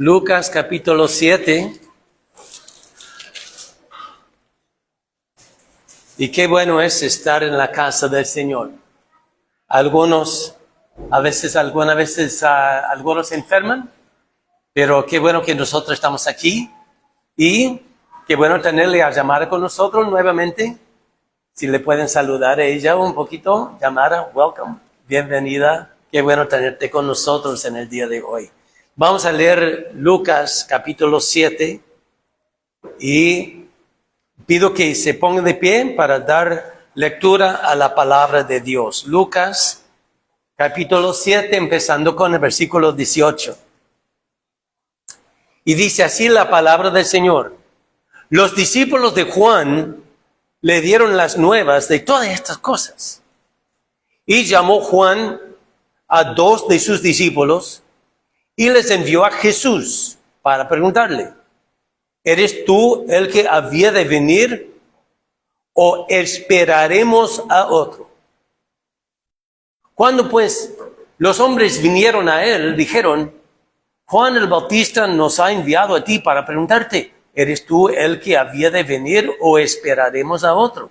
Lucas capítulo 7. Y qué bueno es estar en la casa del Señor. Algunos enferman, pero qué bueno que nosotros estamos aquí. Y qué bueno tenerle a Yamara con nosotros nuevamente. Si le pueden saludar a ella un poquito. Yamara, welcome, bienvenida. Qué bueno tenerte con nosotros en el día de hoy. Vamos a leer Lucas capítulo 7 y pido que se pongan de pie para dar lectura a la palabra de Dios. Lucas capítulo 7, empezando con el versículo 18. Y dice así la palabra del Señor. Los discípulos de Juan le dieron las nuevas de todas estas cosas. Y llamó Juan a 2 de sus discípulos y les envió a Jesús para preguntarle: ¿eres tú el que había de venir o esperaremos a otro? Cuando pues los hombres vinieron a él, dijeron: Juan el Bautista nos ha enviado a ti para preguntarte: ¿eres tú el que había de venir o esperaremos a otro?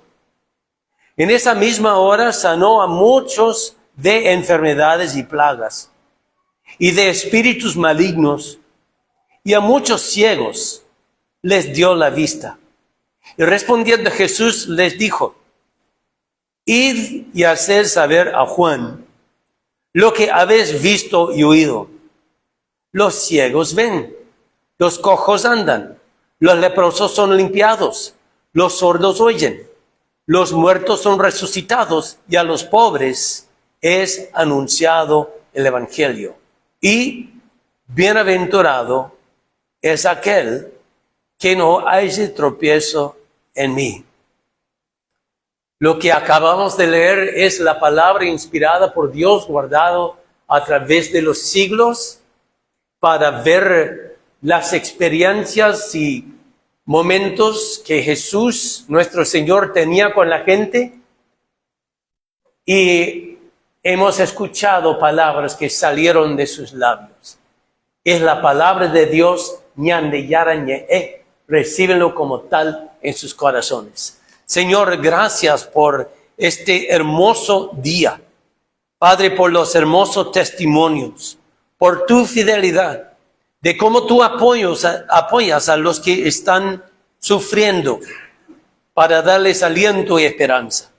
En esa misma hora sanó a muchos de enfermedades y plagas y de espíritus malignos, y a muchos ciegos les dio la vista. Y respondiendo Jesús les dijo: id y haced saber a Juan lo que habéis visto y oído. Los ciegos ven, los cojos andan, los leprosos son limpiados, los sordos oyen, los muertos son resucitados, y a los pobres es anunciado el evangelio. Y bienaventurado es aquel que no haya tropiezo en mí. Lo que acabamos de leer es la palabra inspirada por Dios, guardado a través de los siglos, para ver las experiencias y momentos que Jesús, nuestro Señor, tenía con la gente. Y hemos escuchado palabras que salieron de sus labios. Es la palabra de Dios, ñande yara ñe, recíbenlo como tal en sus corazones. Señor, gracias por este hermoso día. Padre, por los hermosos testimonios, por tu fidelidad, de cómo tú apoyas a los que están sufriendo para darles aliento y esperanza.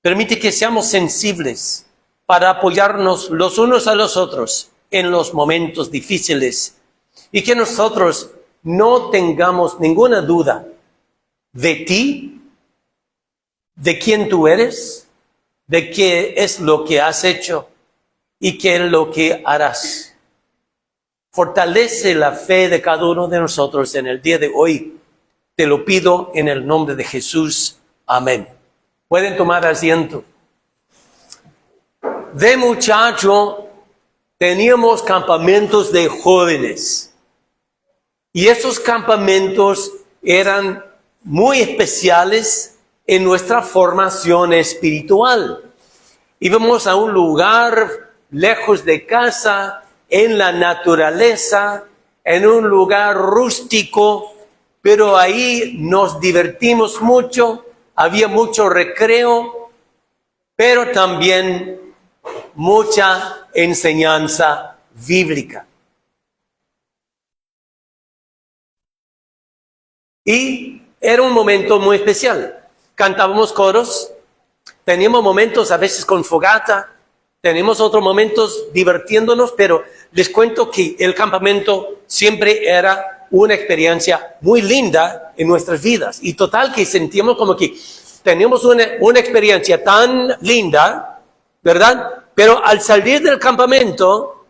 Permite que seamos sensibles para apoyarnos los unos a los otros en los momentos difíciles, y que nosotros no tengamos ninguna duda de ti, de quién tú eres, de qué es lo que has hecho y qué es lo que harás. Fortalece la fe de cada uno de nosotros en el día de hoy. Te lo pido en el nombre de Jesús. Amén. Pueden tomar asiento. De muchacho teníamos campamentos de jóvenes. Y esos campamentos eran muy especiales en nuestra formación espiritual. Íbamos a un lugar lejos de casa, en la naturaleza, en un lugar rústico, pero ahí nos divertimos mucho, había mucho recreo, pero también mucha enseñanza bíblica. Y era un momento muy especial. Cantábamos coros, teníamos momentos a veces con fogata, tenemos otros momentos divirtiéndonos, pero les cuento que el campamento siempre era una experiencia muy linda en nuestras vidas. Y total que sentíamos como que teníamos una experiencia tan linda, ¿verdad? Pero al salir del campamento,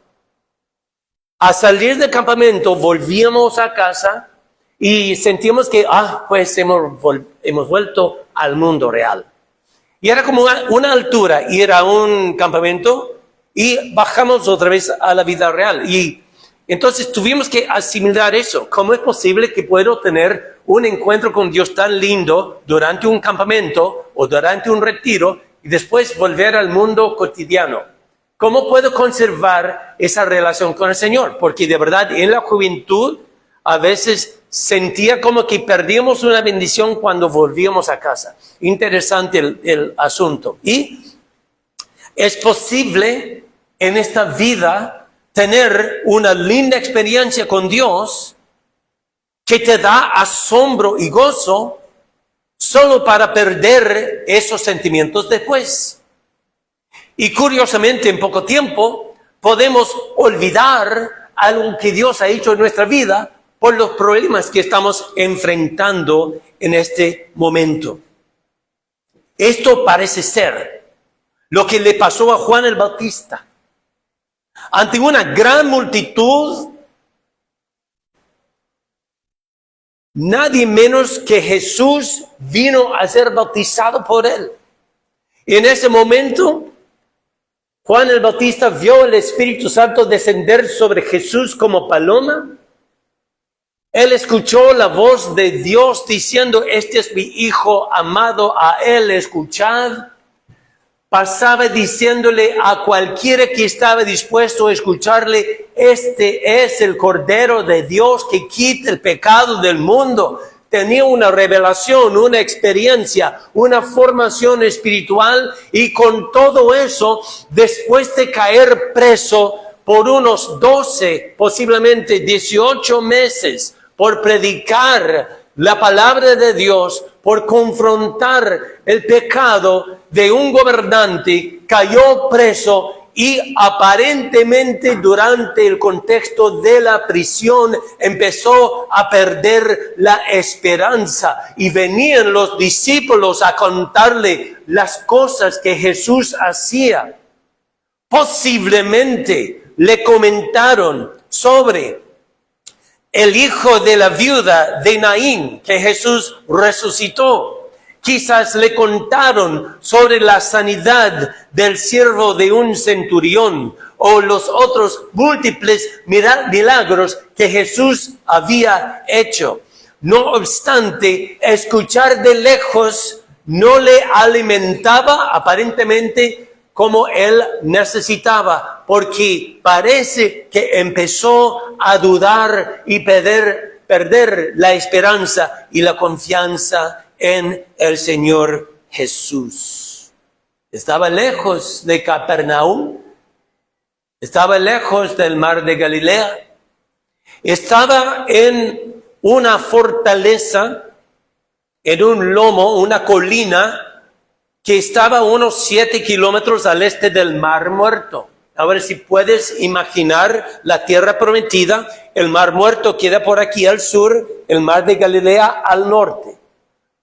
volvíamos a casa y sentíamos que, pues hemos vuelto al mundo real. Y era como una altura, ir a un campamento y bajamos otra vez a la vida real. Y entonces tuvimos que asimilar eso. ¿Cómo es posible que puedo tener un encuentro con Dios tan lindo durante un campamento o durante un retiro y después volver al mundo cotidiano? ¿cómo puedo conservar esa relación con el Señor? Porque de verdad en la juventud a veces sentía como que perdíamos una bendición cuando volvíamos a casa. Interesante el asunto. Y es posible en esta vida tener una linda experiencia con Dios que te da asombro y gozo solo para perder esos sentimientos después. Y curiosamente, en poco tiempo, podemos olvidar algo que Dios ha hecho en nuestra vida por los problemas que estamos enfrentando en este momento. Esto parece ser lo que le pasó a Juan el Bautista. Ante una gran multitud, nadie menos que Jesús vino a ser bautizado por él. Y en ese momento, Juan el Bautista vio el Espíritu Santo descender sobre Jesús como paloma. Él escuchó la voz de Dios diciendo, este es mi Hijo amado, a él escuchad. Pasaba diciéndole a cualquiera que estaba dispuesto a escucharle, este es el Cordero de Dios que quita el pecado del mundo. Tenía una revelación, una experiencia, una formación espiritual y con todo eso, después de caer preso por unos 12, posiblemente 18 meses, por predicar la palabra de Dios, por confrontar el pecado de un gobernante, cayó preso y aparentemente durante el contexto de la prisión empezó a perder la esperanza. Y venían los discípulos a contarle las cosas que Jesús hacía. Posiblemente le comentaron sobre el hijo de la viuda de Naín que Jesús resucitó. Quizás le contaron sobre la sanidad del siervo de un centurión o los otros múltiples milagros que Jesús había hecho. No obstante, escuchar de lejos no le alimentaba aparentemente como él necesitaba, porque parece que empezó a dudar y perder la esperanza y la confianza en el Señor Jesús. Estaba lejos de Capernaum, estaba lejos del mar de Galilea, estaba en una fortaleza, en un lomo, una colina, que estaba a unos 7 kilómetros al este del Mar Muerto. Ahora, si puedes imaginar la tierra prometida, el Mar Muerto queda por aquí al sur, el Mar de Galilea al norte.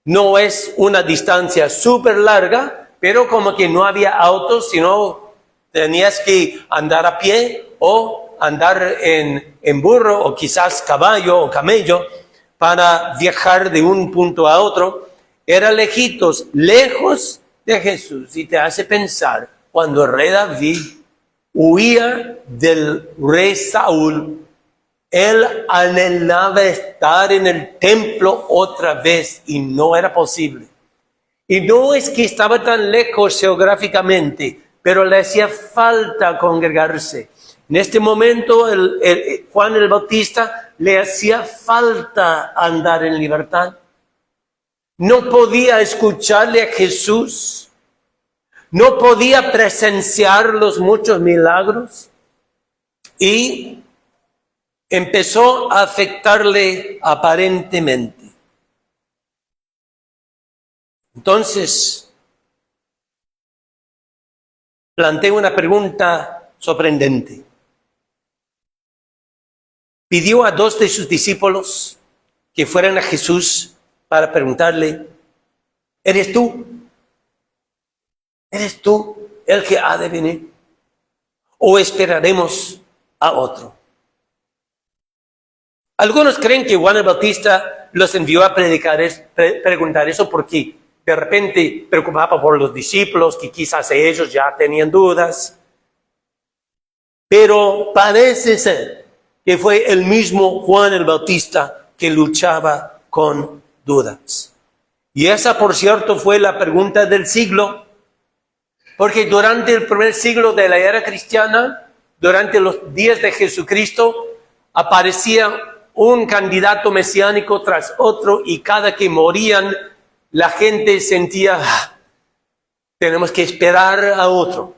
No es una distancia súper larga, pero como que no había autos, sino tenías que andar a pie o andar en burro o quizás caballo o camello para viajar de un punto a otro. Era lejos de Jesús, y te hace pensar cuando el rey David huía del rey Saúl, él anhelaba estar en el templo otra vez y no era posible. Y no es que estaba tan lejos geográficamente, pero le hacía falta congregarse. En este momento Juan el Bautista le hacía falta andar en libertad. No podía escucharle a Jesús, no podía presenciar los muchos milagros y empezó a afectarle aparentemente. Entonces, planteé una pregunta sorprendente. Pidió a 2 de sus discípulos que fueran a Jesús para preguntarle, ¿eres tú? ¿Eres tú el que ha de venir? ¿O esperaremos a otro? Algunos creen que Juan el Bautista los envió a preguntar eso porque de repente preocupaba por los discípulos, que quizás ellos ya tenían dudas. Pero parece ser que fue el mismo Juan el Bautista que luchaba con dudas. Y esa, por cierto, fue la pregunta del siglo. Porque durante el primer siglo de la era cristiana, durante los días de Jesucristo, aparecía un candidato mesiánico tras otro y cada que morían, la gente sentía, tenemos que esperar a otro.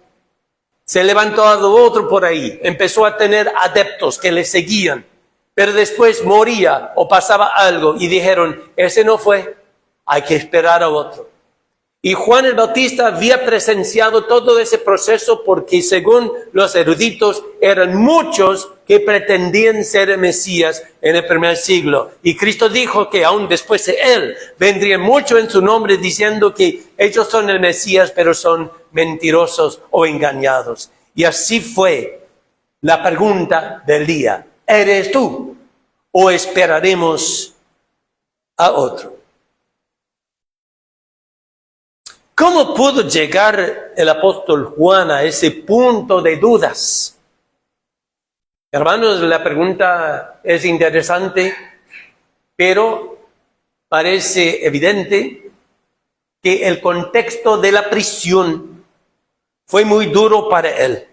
Se levantó otro por ahí, empezó a tener adeptos que le seguían, pero después moría o pasaba algo y dijeron, ese no fue, hay que esperar a otro. Y Juan el Bautista había presenciado todo ese proceso porque según los eruditos eran muchos que pretendían ser el Mesías en el primer siglo. Y Cristo dijo que aún después de él vendrían muchos en su nombre diciendo que ellos son el Mesías pero son mentirosos o engañados. Y así fue la pregunta del día. ¿Eres tú o esperaremos a otro? ¿Cómo pudo llegar el apóstol Juan a ese punto de dudas? Hermanos, la pregunta es interesante, pero parece evidente que el contexto de la prisión fue muy duro para él.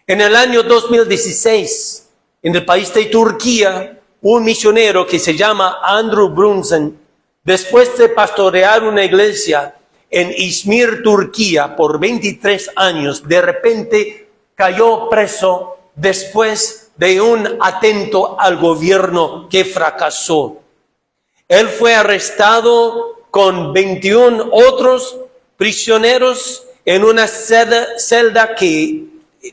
En el año 2016, en el país de Turquía, un misionero que se llama Andrew Brunson, después de pastorear una iglesia en Izmir, Turquía, por 23 años, de repente cayó preso después de un atentado al gobierno que fracasó. Él fue arrestado con 21 otros prisioneros en una celda que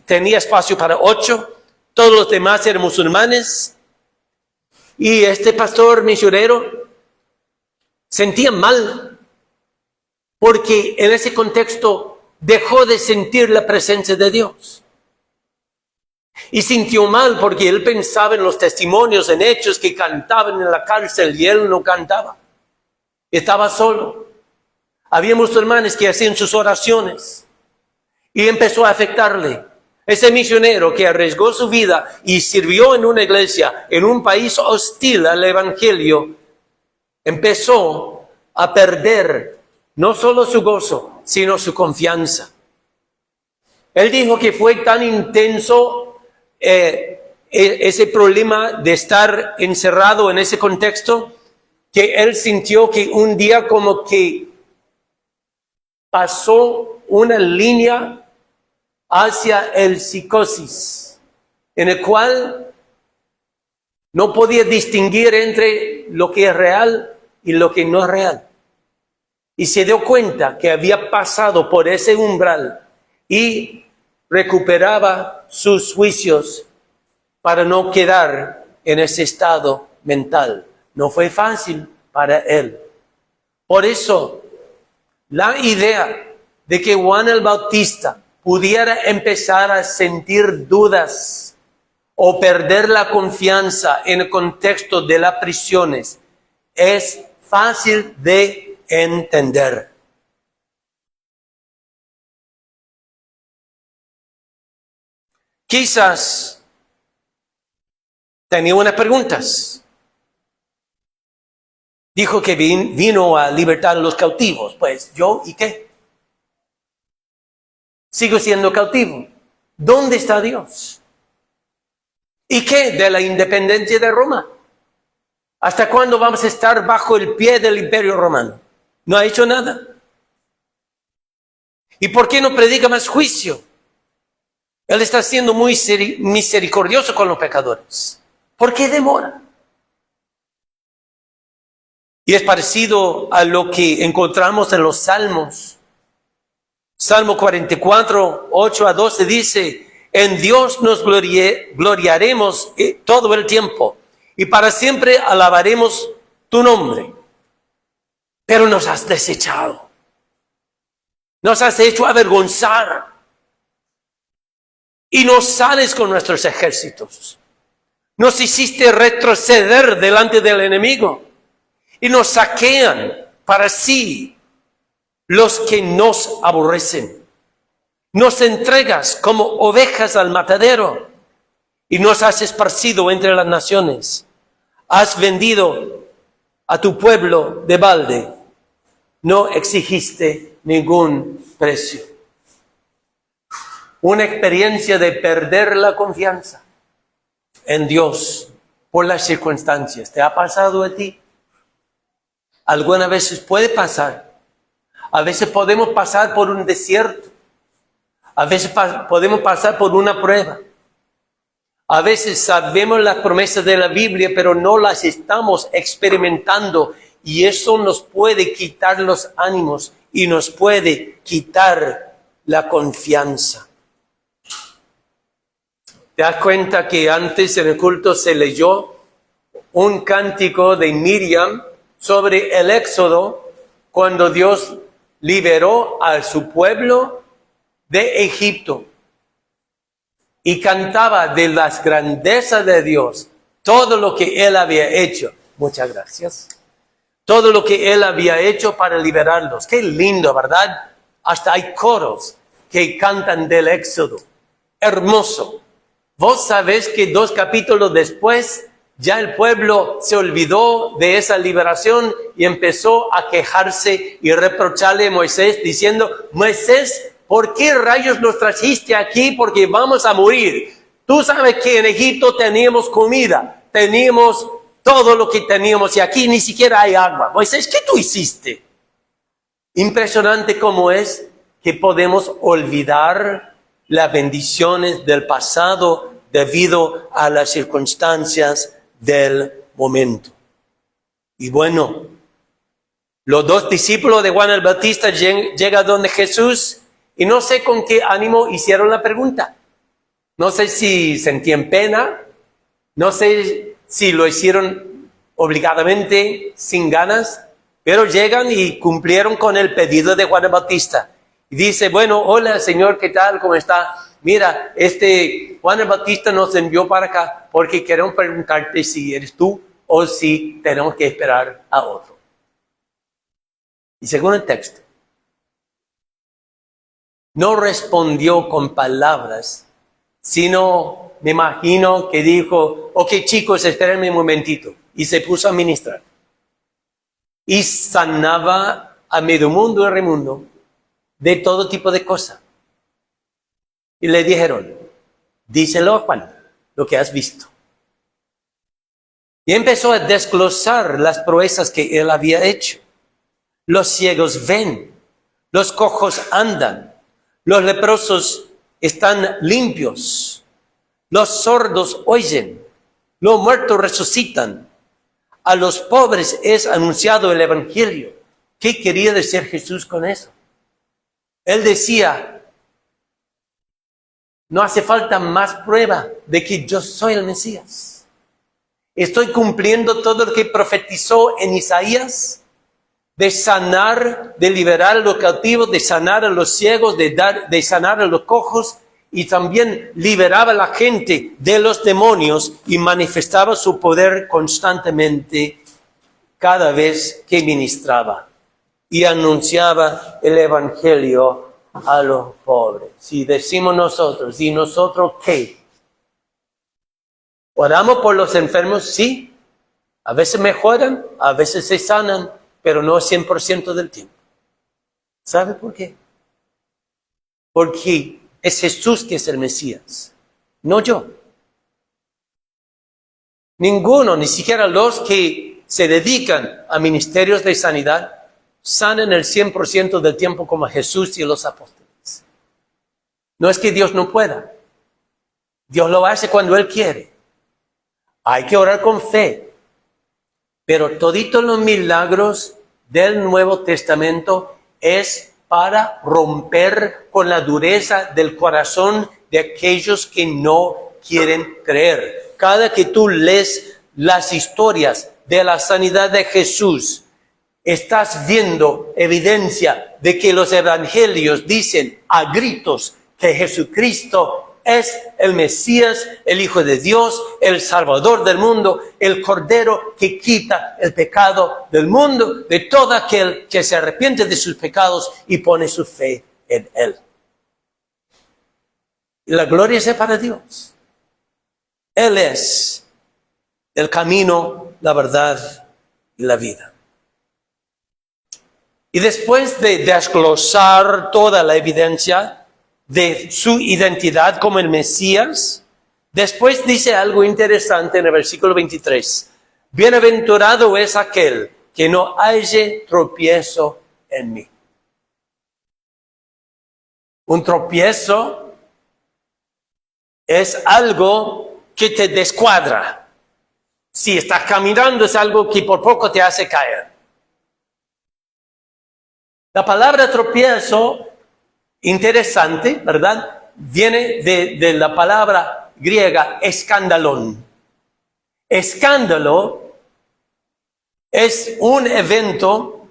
tenía espacio para 8. Todos los demás eran musulmanes. Y este pastor misionero sentía mal porque en ese contexto dejó de sentir la presencia de Dios. Y sintió mal porque él pensaba en los testimonios, en hechos que cantaban en la cárcel y él no cantaba. Estaba solo. Había musulmanes que hacían sus oraciones y empezó a afectarle. Ese misionero que arriesgó su vida y sirvió en una iglesia en un país hostil al evangelio, empezó a perder no solo su gozo, sino su confianza. Él dijo que fue tan intenso ese problema de estar encerrado en ese contexto, que él sintió que un día como que pasó una línea hacia el psicosis, en el cual no podía distinguir entre lo que es real y lo que no es real. Y se dio cuenta que había pasado por ese umbral y recuperaba sus juicios para no quedar en ese estado mental. No fue fácil para él. Por eso, la idea de que Juan el Bautista pudiera empezar a sentir dudas o perder la confianza en el contexto de las prisiones es fácil de entender. Quizás tenía unas preguntas. Dijo que vino a libertar a los cautivos. Pues, ¿yo y qué? Sigo siendo cautivo. ¿Dónde está Dios? ¿Y qué de la independencia de Roma? ¿Hasta cuándo vamos a estar bajo el pie del Imperio Romano? No ha hecho nada. ¿Y por qué no predica más juicio? Él está siendo muy misericordioso con los pecadores. ¿Por qué demora? Y es parecido a lo que encontramos en los Salmos. Salmo 44, 8 a 12 dice, en Dios nos gloriaremos todo el tiempo y para siempre alabaremos tu nombre. Pero nos has desechado. Nos has hecho avergonzar. Y nos sales con nuestros ejércitos. Nos hiciste retroceder delante del enemigo. Y nos saquean para sí los que nos aborrecen. Nos entregas como ovejas al matadero. Y nos has esparcido entre las naciones. Has vendido a tu pueblo de balde. No exigiste ningún precio. una experiencia de perder la confianza en Dios por las circunstancias. ¿Te ha pasado a ti? Algunas veces puede pasar. A veces podemos pasar por un desierto. A veces podemos pasar por una prueba. A veces sabemos las promesas de la Biblia, pero no las estamos experimentando. Y eso nos puede quitar los ánimos y nos puede quitar la confianza. ¿Te das cuenta que antes en el culto se leyó un cántico de Miriam sobre el Éxodo cuando Dios liberó a su pueblo de Egipto? Y cantaba de las grandezas de Dios, todo lo que Él había hecho. Muchas gracias. Todo lo que Él había hecho para liberarlos. Qué lindo, ¿verdad? Hasta hay coros que cantan del Éxodo. Hermoso. Vos sabés que 2 capítulos después, ya el pueblo se olvidó de esa liberación y empezó a quejarse y reprocharle a Moisés diciendo, Moisés, ¿por qué rayos nos trajiste aquí? Porque vamos a morir. Tú sabes que en Egipto teníamos comida, teníamos todo lo que teníamos y aquí ni siquiera hay agua. Moisés, ¿qué tú hiciste? Impresionante cómo es que podemos olvidar las bendiciones del pasado debido a las circunstancias del momento. Y bueno, los 2 discípulos de Juan el Bautista llegan donde Jesús y no sé con qué ánimo hicieron la pregunta. No sé si sentían pena, no sé si lo hicieron obligadamente, sin ganas, pero llegan y cumplieron con el pedido de Juan el Bautista. Y dice, bueno, hola Señor, ¿qué tal? ¿Cómo está? Mira, Juan el Bautista nos envió para acá porque queremos preguntarte si eres tú o si tenemos que esperar a otro. Y según el texto, no respondió con palabras, sino me imagino que dijo, ok chicos, espérenme un momentito. Y se puso a ministrar. Y sanaba a medio mundo y remundo de todo tipo de cosas. Y le dijeron, díselo a Juan, lo que has visto. Y empezó a desglosar las proezas que él había hecho. Los ciegos ven, los cojos andan, los leprosos están limpios, los sordos oyen, los muertos resucitan, a los pobres es anunciado el evangelio. ¿Qué quería decir Jesús con eso? Él decía, no hace falta más prueba de que yo soy el Mesías. Estoy cumpliendo todo lo que profetizó en Isaías, de sanar, de liberar a los cautivos, de sanar a los ciegos, de sanar a los cojos, y también liberaba a la gente de los demonios y manifestaba su poder constantemente cada vez que ministraba y anunciaba el evangelio a los pobres. Si decimos nosotros, ¿y nosotros qué? ¿Oramos por los enfermos? Sí. A veces mejoran, a veces se sanan, pero no 100% del tiempo. ¿Sabe por qué? Porque es Jesús que es el Mesías, no yo. Ninguno, ni siquiera los que se dedican a ministerios de sanidad, sanan el 100% del tiempo como Jesús y los apóstoles. No es que Dios no pueda. Dios lo hace cuando Él quiere. Hay que orar con fe. Pero toditos los milagros del Nuevo Testamento es para romper con la dureza del corazón de aquellos que no quieren creer. Cada que tú lees las historias de la sanidad de Jesús, estás viendo evidencia de que los evangelios dicen a gritos que Jesucristo es el Mesías, el Hijo de Dios, el Salvador del mundo, el Cordero que quita el pecado del mundo, de todo aquel que se arrepiente de sus pecados y pone su fe en Él. Y la gloria sea para Dios. Él es el camino, la verdad y la vida. Y después de desglosar toda la evidencia de su identidad como el Mesías, después dice algo interesante en el versículo 23. Bienaventurado es aquel que no halle tropiezo en mí. Un tropiezo es algo que te descuadra. Si estás caminando es algo que por poco te hace caer. La palabra tropiezo, interesante, ¿verdad? Viene de la palabra griega escandalón. Escándalo es un evento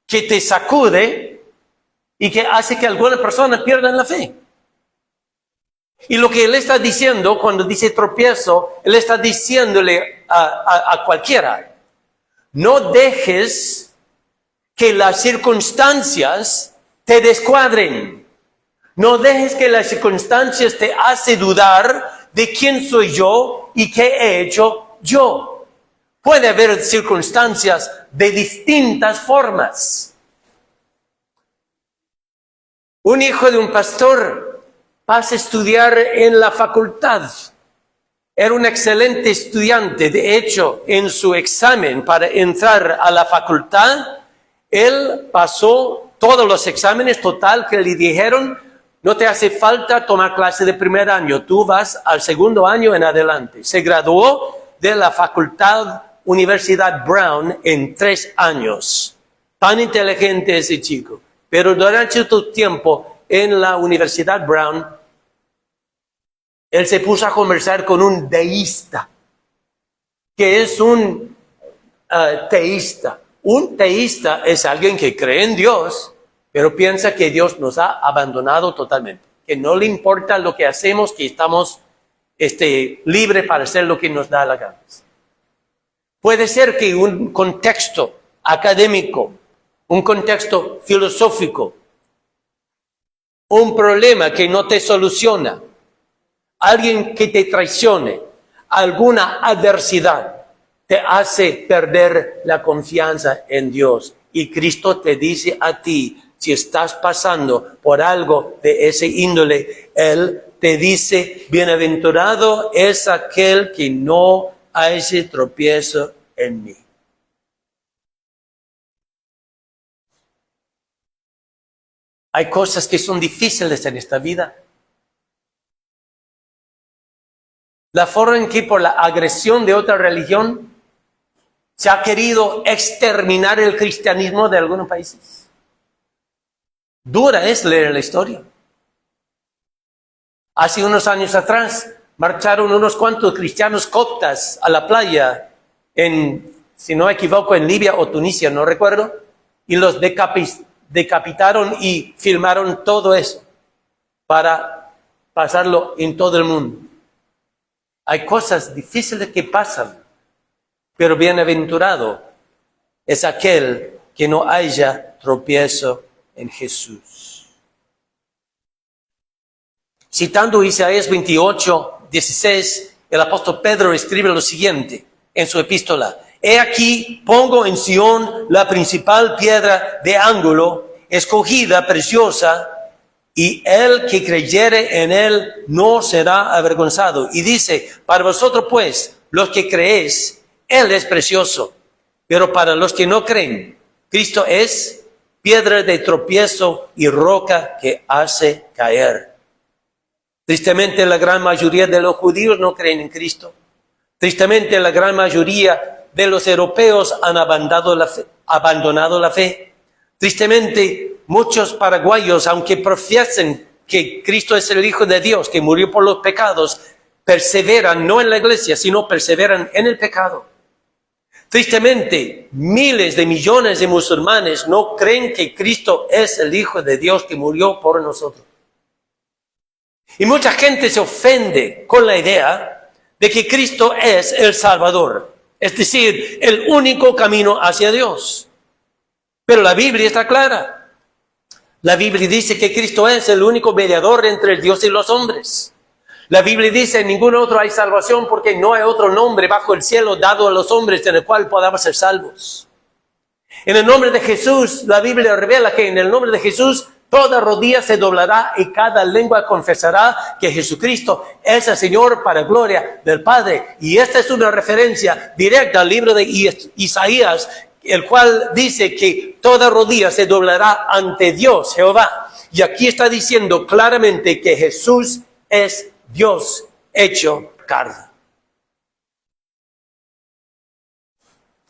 que te sacude y que hace que algunas personas pierdan la fe. Y lo que él está diciendo cuando dice tropiezo, él está diciéndole a cualquiera, no dejes que las circunstancias te descuadren. No dejes que las circunstancias te hacen dudar de quién soy yo y qué he hecho yo. Puede haber circunstancias de distintas formas. Un hijo de un pastor pasa a estudiar en la facultad. Era un excelente estudiante. De hecho, en su examen para entrar a la facultad, él pasó todos los exámenes total que le dijeron, no te hace falta tomar clase de primer año, tú vas al segundo año en adelante. Se graduó de la facultad Universidad Brown en 3 años. Tan inteligente ese chico. Pero durante todo tiempo en la Universidad Brown, él se puso a conversar con un deísta, que es un teísta. Un teísta es alguien que cree en Dios, pero piensa que Dios nos ha abandonado totalmente, que no le importa lo que hacemos, que estamos libres para hacer lo que nos da la gana. Puede ser que un contexto académico, un contexto filosófico, un problema que no te soluciona, alguien que te traicione, alguna adversidad, te hace perder la confianza en Dios. Y Cristo te dice a ti, si estás pasando por algo de ese índole, Él te dice, bienaventurado es aquel que no hace tropiezo en mí. Hay cosas que son difíciles en esta vida. La forma en que por la agresión de otra religión se ha querido exterminar el cristianismo de algunos países. Dura es leer la historia. Hace unos años atrás marcharon unos cuantos cristianos coptas a la playa si no me equivoco, en Libia o Tunisia, no recuerdo, y los decapitaron y filmaron todo eso para pasarlo en todo el mundo. Hay cosas difíciles que pasan, pero bienaventurado es aquel que no haya tropiezo en Jesús. Citando Isaías 28:16, el apóstol Pedro escribe lo siguiente en su epístola. He aquí, pongo en Sión la principal piedra de ángulo, escogida, preciosa, y el que creyere en él no será avergonzado. Y dice, para vosotros pues, los que creéis, él es precioso. Pero para los que no creen, Cristo es piedra de tropiezo y roca que hace caer. Tristemente, la gran mayoría de los judíos no creen en Cristo. Tristemente, la gran mayoría de los europeos han abandonado la fe. Tristemente, muchos paraguayos, aunque profiesen que Cristo es el Hijo de Dios, que murió por los pecados, perseveran no en la iglesia, sino perseveran en el pecado. Tristemente, miles de millones de musulmanes no creen que Cristo es el Hijo de Dios que murió por nosotros. Y mucha gente se ofende con la idea de que Cristo es el Salvador, es decir, el único camino hacia Dios. Pero la Biblia está clara. La Biblia dice que Cristo es el único mediador entre el Dios y los hombres. La Biblia dice, en ningún otro hay salvación porque no hay otro nombre bajo el cielo dado a los hombres en el cual podamos ser salvos. En el nombre de Jesús, la Biblia revela que en el nombre de Jesús Toda rodilla se doblará y cada lengua confesará que Jesucristo es el Señor para gloria del Padre. Y esta es una referencia directa al libro de Isaías, el cual dice que toda rodilla se doblará ante Dios, Jehová. Y aquí está diciendo claramente que Jesús es Dios hecho carne.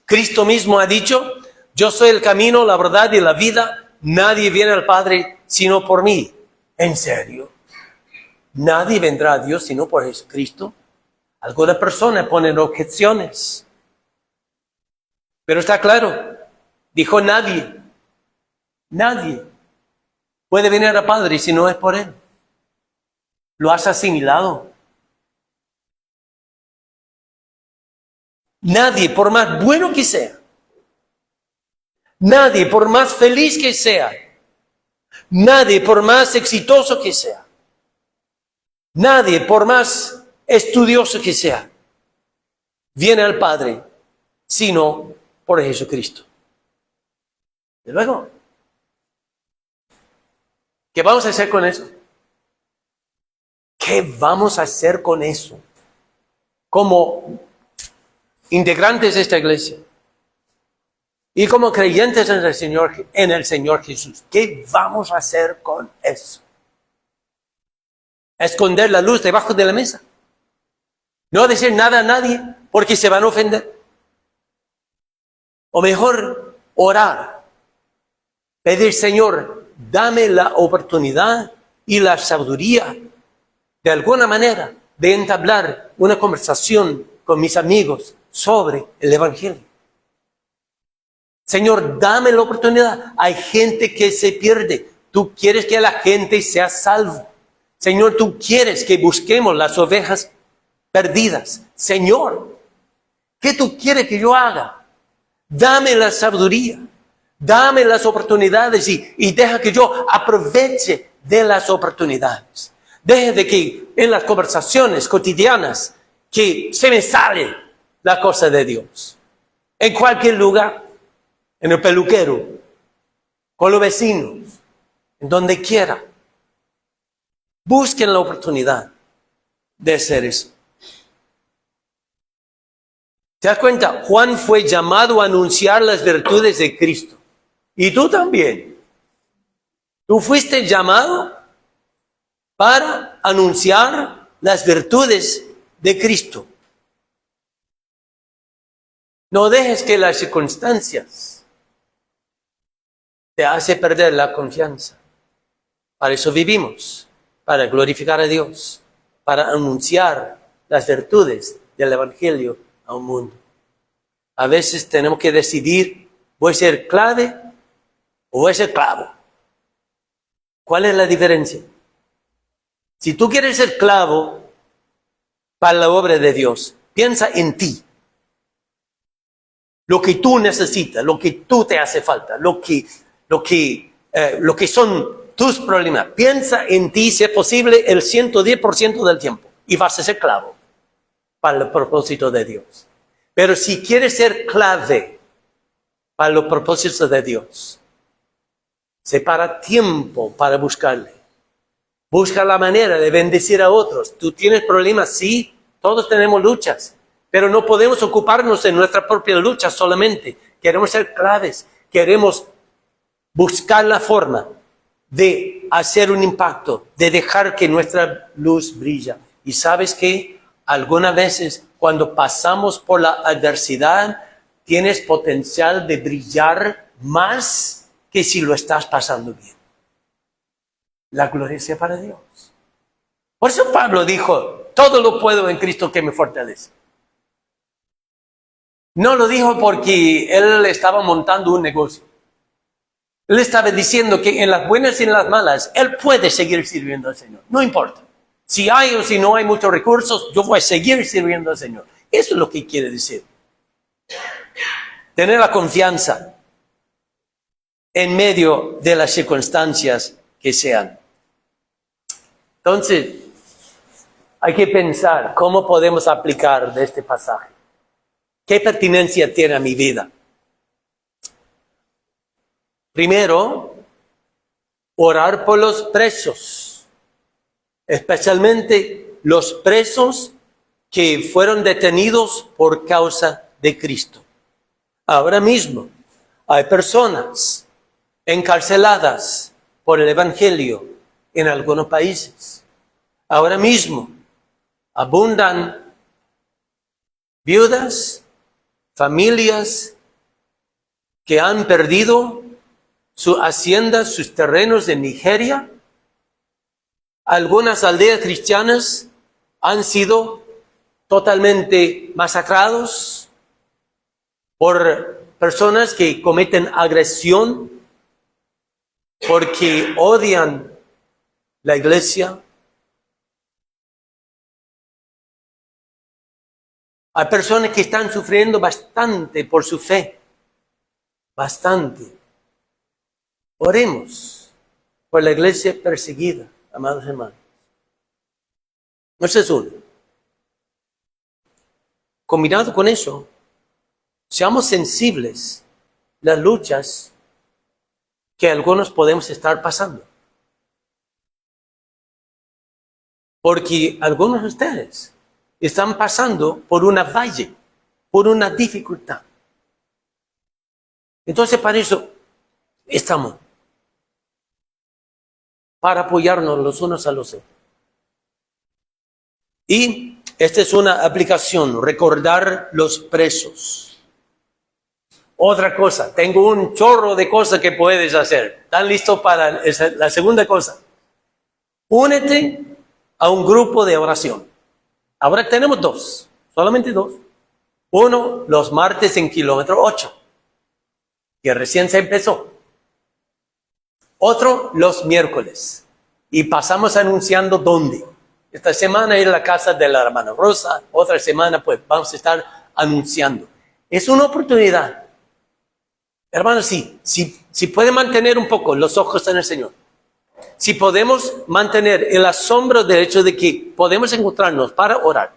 Cristo mismo ha dicho, yo soy el camino, la verdad y la vida. Nadie viene al Padre sino por mí. ¿En serio? Nadie vendrá a Dios sino por Jesucristo. Algunas personas ponen objeciones. Pero está claro, dijo nadie. Nadie puede venir al Padre si no es por Él. Lo has asimilado. Nadie, por más bueno que sea, nadie, por más feliz que sea, nadie, por más exitoso que sea, nadie, por más estudioso que sea, viene al Padre, sino por Jesucristo. Y luego, ¿qué vamos a hacer con eso? ¿Qué vamos a hacer con eso? Como integrantes de esta iglesia y como creyentes en el Señor Jesús, ¿qué vamos a hacer con eso? Esconder la luz debajo de la mesa. No decir nada a nadie porque se van a ofender. O mejor, orar. Pedir, Señor, dame la oportunidad y la sabiduría de alguna manera de entablar una conversación con mis amigos sobre el Evangelio. Señor, dame la oportunidad. Hay gente que se pierde. Tú quieres que la gente sea salva. Señor, tú quieres que busquemos las ovejas perdidas. Señor, ¿qué tú quieres que yo haga? Dame la sabiduría. Dame las oportunidades y deja que yo aproveche de las oportunidades. Deje de que en las conversaciones cotidianas que se me sale la cosa de Dios. En cualquier lugar, en el peluquero, con los vecinos, en donde quiera. Busquen la oportunidad de hacer eso. ¿Te das cuenta? Juan fue llamado a anunciar las virtudes de Cristo. Y tú también. Tú fuiste llamado para anunciar las virtudes de Cristo. No dejes que las circunstancias te hacen perder la confianza. Para eso vivimos, para glorificar a Dios, para anunciar las virtudes del Evangelio a un mundo. A veces tenemos que decidir, ¿voy a ser clave o voy a ser clavo? ¿Cuál es la diferencia? Si tú quieres ser clavo para la obra de Dios, piensa en ti. Lo que tú necesitas, lo que tú te hace falta, lo que son tus problemas. Piensa en ti, si es posible, el 110% del tiempo. Y vas a ser clavo para el propósito de Dios. Pero si quieres ser clave para los propósitos de Dios, separa tiempo para buscarle. Busca la manera de bendecir a otros. ¿Tú tienes problemas? Sí, todos tenemos luchas. Pero no podemos ocuparnos en nuestra propia lucha solamente. Queremos ser claves. Queremos buscar la forma de hacer un impacto, de dejar que nuestra luz brilla. Y ¿sabes qué? Algunas veces cuando pasamos por la adversidad, tienes potencial de brillar más que si lo estás pasando bien. La gloria sea para Dios. Por eso Pablo dijo, todo lo puedo en Cristo que me fortalece. No lo dijo porque él estaba montando un negocio. Él estaba diciendo que en las buenas y en las malas, él puede seguir sirviendo al Señor. No importa. Si hay o si no hay muchos recursos, yo voy a seguir sirviendo al Señor. Eso es lo que quiere decir. Tener la confianza en medio de las circunstancias que sean. Entonces, hay que pensar cómo podemos aplicar de este pasaje. ¿Qué pertinencia tiene a mi vida? Primero, orar por los presos, especialmente los presos que fueron detenidos por causa de Cristo. Ahora mismo hay personas encarceladas por el Evangelio en algunos países. Ahora mismo abundan viudas, familias que han perdido su hacienda, sus terrenos en Nigeria. Algunas aldeas cristianas han sido totalmente masacrados por personas que cometen agresión porque odian la iglesia. Hay personas que están sufriendo bastante por su fe. Bastante. Oremos por la iglesia perseguida, amados hermanos. Eso es uno. Combinado con eso, seamos sensibles las luchas que algunos podemos estar pasando. Porque algunos de ustedes están pasando por una valle, por una dificultad. Entonces, para eso estamos. Para apoyarnos los unos a los otros. Y esta es una aplicación, recordar los presos. Otra cosa, tengo un chorro de cosas que puedes hacer. ¿Están listos para la segunda cosa? Únete a un grupo de oración. Ahora tenemos dos, solamente dos. Uno, los martes en kilómetro 8, que recién se empezó. Otro, los miércoles. Y pasamos anunciando dónde. Esta semana es la casa de la hermana Rosa. Otra semana, pues, vamos a estar anunciando. Es una oportunidad. Hermanos, si puede mantener un poco los ojos en el Señor. Si podemos mantener el asombro del hecho de que podemos encontrarnos para orar.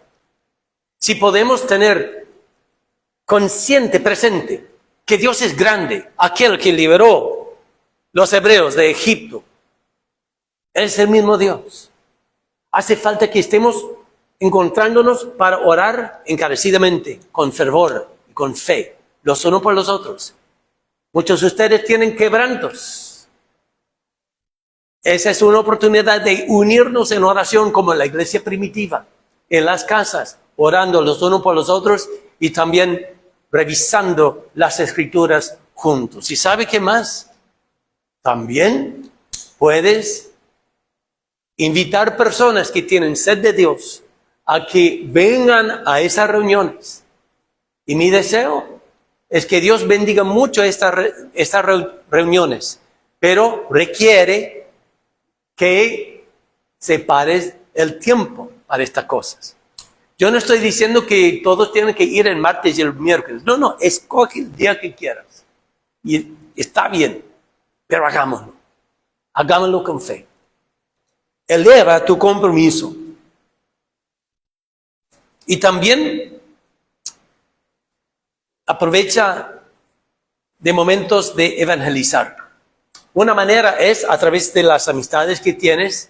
Si podemos tener consciente, presente, que Dios es grande, aquel que liberó los hebreos de Egipto. Es el mismo Dios. Hace falta que estemos encontrándonos para orar encarecidamente, con fervor y con fe, los unos por los otros. Muchos de ustedes tienen quebrantos. Esa es una oportunidad de unirnos en oración como la iglesia primitiva, en las casas, orando los unos por los otros y también revisando las escrituras juntos. ¿Y sabe qué más? También puedes invitar personas que tienen sed de Dios a que vengan a esas reuniones. Y mi deseo es que Dios bendiga mucho estas reuniones, pero requiere que separes el tiempo para estas cosas. Yo no estoy diciendo que todos tienen que ir el martes y el miércoles. No, escoge el día que quieras. Y está bien, pero hagámoslo. Hagámoslo con fe. Eleva tu compromiso. Y también aprovecha de momentos de evangelizar. Una manera es a través de las amistades que tienes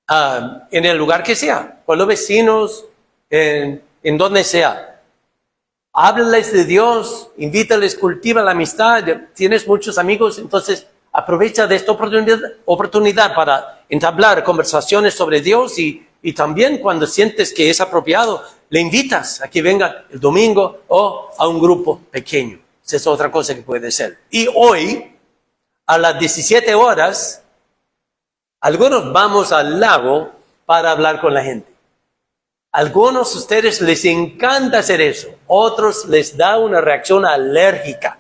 en el lugar que sea, con los vecinos, en donde sea. Háblales de Dios, invítales, cultiva la amistad. Tienes muchos amigos, entonces aprovecha de esta oportunidad para entablar conversaciones sobre Dios y también cuando sientes que es apropiado, le invitas a que venga el domingo o a un grupo pequeño. Esa es otra cosa que puede ser. Y hoy, a las 17 horas, algunos vamos al lago para hablar con la gente. Algunos de ustedes les encanta hacer eso. Otros les da una reacción alérgica.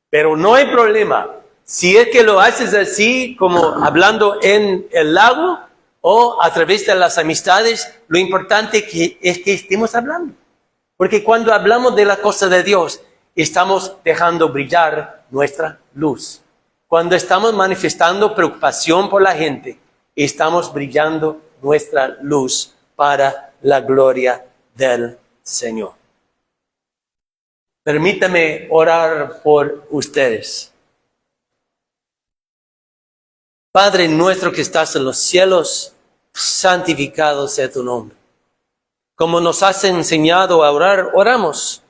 Pero no hay problema. Si es que lo haces así, como hablando en el lago o a través de las amistades, lo importante es que estemos hablando. Porque cuando hablamos de la cosa de Dios, estamos dejando brillar nuestra luz. Cuando estamos manifestando preocupación por la gente, estamos brillando nuestra luz para la gloria del Señor. Permítame orar por ustedes. Padre nuestro que estás en los cielos, santificado sea tu nombre. Como nos has enseñado a orar, oramos.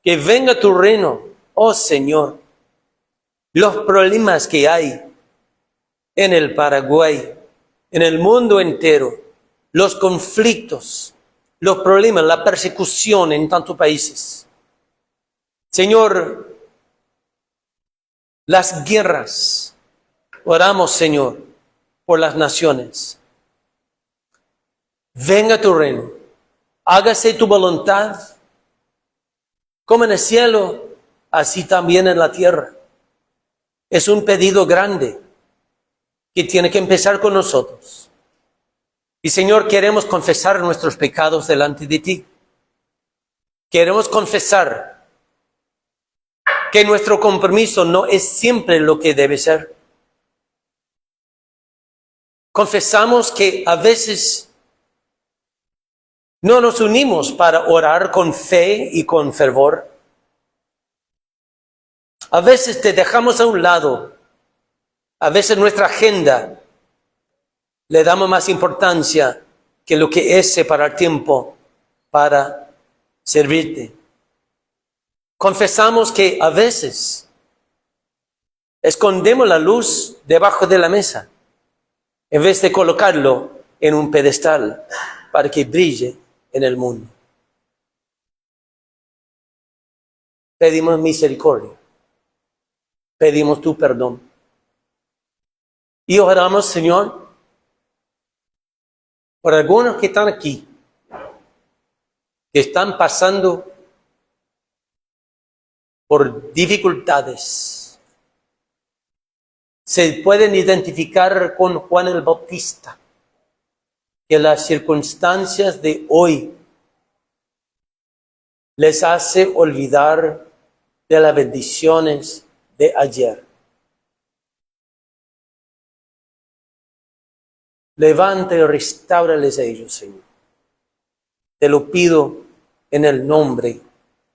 Que venga tu reino, oh Señor. Los problemas que hay en el Paraguay, en el mundo entero, los conflictos, los problemas, la persecución en tantos países. Señor, las guerras. Oramos, Señor, por las naciones. Venga tu reino. Hágase tu voluntad, como en el cielo, así también en la tierra. Es un pedido grande que tiene que empezar con nosotros. Y Señor, queremos confesar nuestros pecados delante de ti. Queremos confesar que nuestro compromiso no es siempre lo que debe ser. Confesamos que a veces no nos unimos para orar con fe y con fervor. A veces te dejamos a un lado. A veces nuestra agenda le damos más importancia que lo que es separar tiempo para servirte. Confesamos que a veces escondemos la luz debajo de la mesa en vez de colocarlo en un pedestal para que brille en el mundo. Pedimos misericordia. Pedimos tu perdón. Y oramos, Señor, por algunos que están aquí, que están pasando por dificultades. Se pueden identificar con Juan el Bautista, que las circunstancias de hoy les hace olvidar de las bendiciones de ayer. Levanta y restáurales a ellos, Señor. Te lo pido en el nombre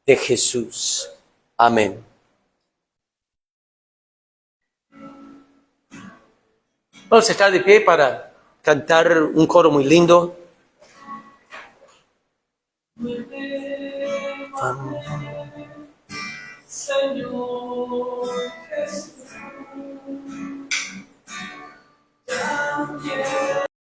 de Jesús. Amén. Vamos a estar de pie para cantar un coro muy lindo. Señor Jesús,